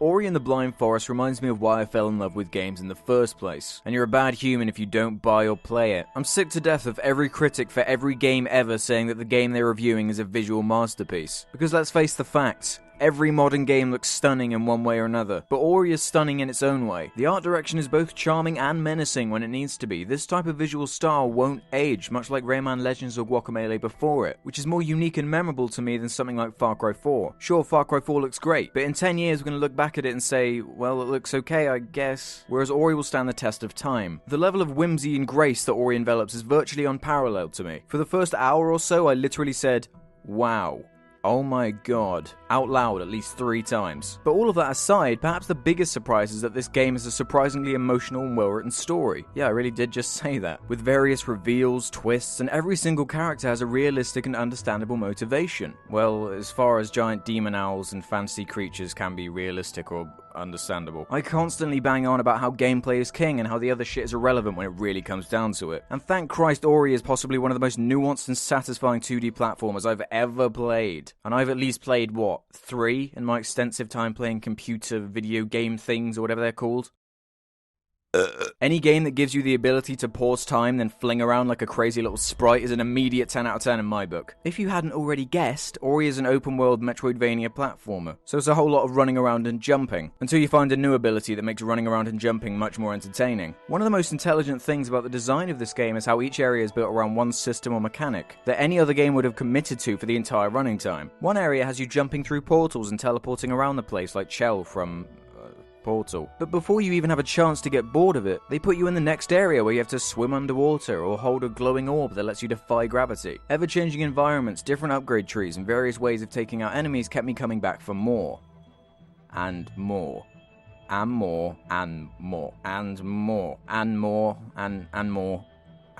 Ori and the Blind Forest reminds me of why I fell in love with games in the first place, and you're a bad human if you don't buy or play it. I'm sick to death of every critic for every game ever saying that the game they're reviewing is a visual masterpiece. Because let's face the facts, every modern game looks stunning in one way or another, but Ori is stunning in its own way. The art direction is both charming and menacing when it needs to be. This type of visual style won't age, much like Rayman Legends or Guacamelee before it, which is more unique and memorable to me than something like Far Cry 4. Sure, Far Cry 4 looks great, but in 10 years we're going to look back at it and say, well, it looks okay, I guess. Whereas Ori will stand the test of time. The level of whimsy and grace that Ori envelops is virtually unparalleled to me. For the first hour or so, I literally said, wow. Oh my god, out loud at least 3 times. But all of that aside, perhaps the biggest surprise is that this game is a surprisingly emotional and well-written story. Yeah, I really did just say that. With various reveals, twists, and every single character has a realistic and understandable motivation. Well, as far as giant demon owls and fantasy creatures can be realistic or understandable. I constantly bang on about how gameplay is king and how the other shit is irrelevant when it really comes down to it. And thank Christ Ori is possibly one of the most nuanced and satisfying 2D platformers I've ever played. And I've at least played, 3 in my extensive time playing computer video game things or whatever they're called? Any game that gives you the ability to pause time then fling around like a crazy little sprite is an immediate 10 out of 10 in my book. If you hadn't already guessed, Ori is an open-world Metroidvania platformer, so it's a whole lot of running around and jumping, until you find a new ability that makes running around and jumping much more entertaining. One of the most intelligent things about the design of this game is how each area is built around one system or mechanic that any other game would have committed to for the entire running time. One area has you jumping through portals and teleporting around the place like Chell from Portal. But before you even have a chance to get bored of it, they put you in the next area where you have to swim underwater or hold a glowing orb that lets you defy gravity. Ever-changing environments, different upgrade trees, and various ways of taking out enemies kept me coming back for more. And more. And more. And more. And more. And more. And more.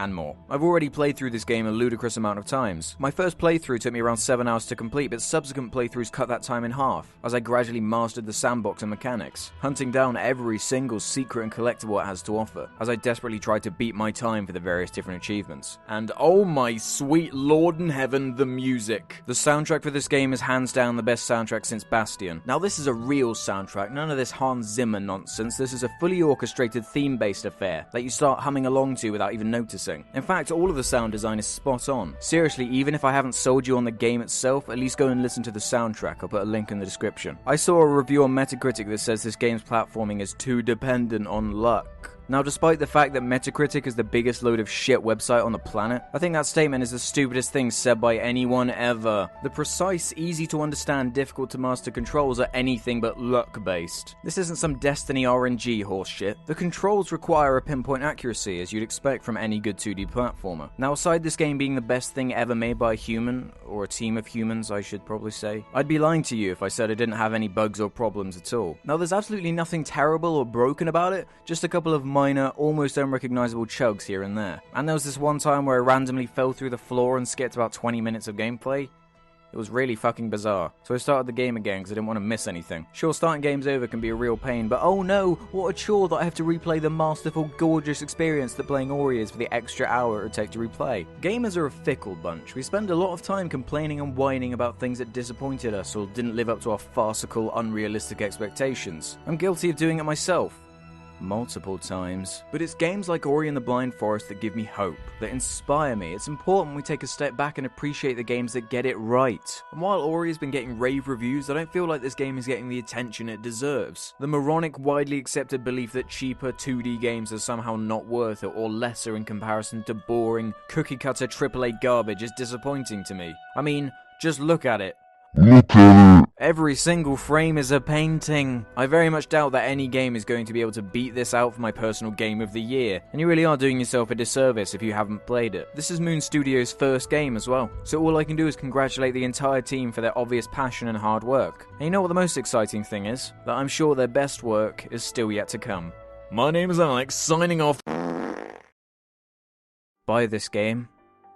And more. I've already played through this game a ludicrous amount of times. My first playthrough took me around 7 hours to complete, but subsequent playthroughs cut that time in half, as I gradually mastered the sandbox and mechanics, hunting down every single secret and collectible it has to offer, as I desperately tried to beat my time for the various different achievements. And oh my sweet lord in heaven, the music. The soundtrack for this game is hands down the best soundtrack since Bastion. Now this is a real soundtrack, none of this Hans Zimmer nonsense. This is a fully orchestrated theme-based affair that you start humming along to without even noticing. In fact, all of the sound design is spot on. Seriously, even if I haven't sold you on the game itself, at least go and listen to the soundtrack. I'll put a link in the description. I saw a review on Metacritic that says this game's platforming is too dependent on luck. Now, despite the fact that Metacritic is the biggest load of shit website on the planet, I think that statement is the stupidest thing said by anyone ever. The precise, easy to understand, difficult to master controls are anything but luck based. This isn't some Destiny RNG horseshit. The controls require a pinpoint accuracy, as you'd expect from any good 2D platformer. Now, aside this game being the best thing ever made by a human, or a team of humans I should probably say, I'd be lying to you if I said I didn't have any bugs or problems at all. Now, there's absolutely nothing terrible or broken about it, just a couple of minor, almost unrecognizable chugs here and there. And there was this one time where I randomly fell through the floor and skipped about 20 minutes of gameplay. It was really fucking bizarre. So I started the game again because I didn't want to miss anything. Sure, starting games over can be a real pain, but oh no, what a chore that I have to replay the masterful, gorgeous experience that playing Ori is for the extra hour it would take to replay. Gamers are a fickle bunch. We spend a lot of time complaining and whining about things that disappointed us or didn't live up to our farcical, unrealistic expectations. I'm guilty of doing it myself. Multiple times. But it's games like Ori and the Blind Forest that give me hope, that inspire me. It's important we take a step back and appreciate the games that get it right. And while Ori has been getting rave reviews, I don't feel like this game is getting the attention it deserves. The moronic, widely accepted belief that cheaper 2D games are somehow not worth it or lesser in comparison to boring, cookie-cutter AAA garbage is disappointing to me. I mean, just look at it. Every single frame is a painting. I very much doubt that any game is going to be able to beat this out for my personal game of the year, and you really are doing yourself a disservice if you haven't played it. This is Moon Studios' first game as well, so all I can do is congratulate the entire team for their obvious passion and hard work. And you know what the most exciting thing is? That I'm sure their best work is still yet to come. My name is Alex, signing off. Buy this game.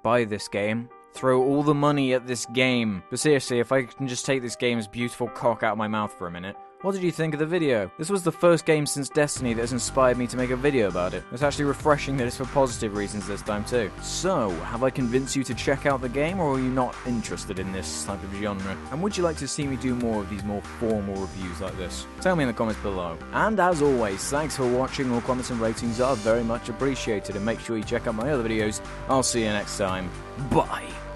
Buy this game. Throw all the money at this game. But seriously, if I can just take this game's beautiful cock out of my mouth for a minute, What did you think of the video? This was the first game since Destiny that has inspired me to make a video about it. It's actually refreshing that it's for positive reasons this time too. So, have I convinced you to check out the game, or are you not interested in this type of genre? And would you like to see me do more of these more formal reviews like this? Tell me in the comments below. And as always, thanks for watching. All comments and ratings are very much appreciated, and make sure you check out my other videos. I'll see you next time. Bye!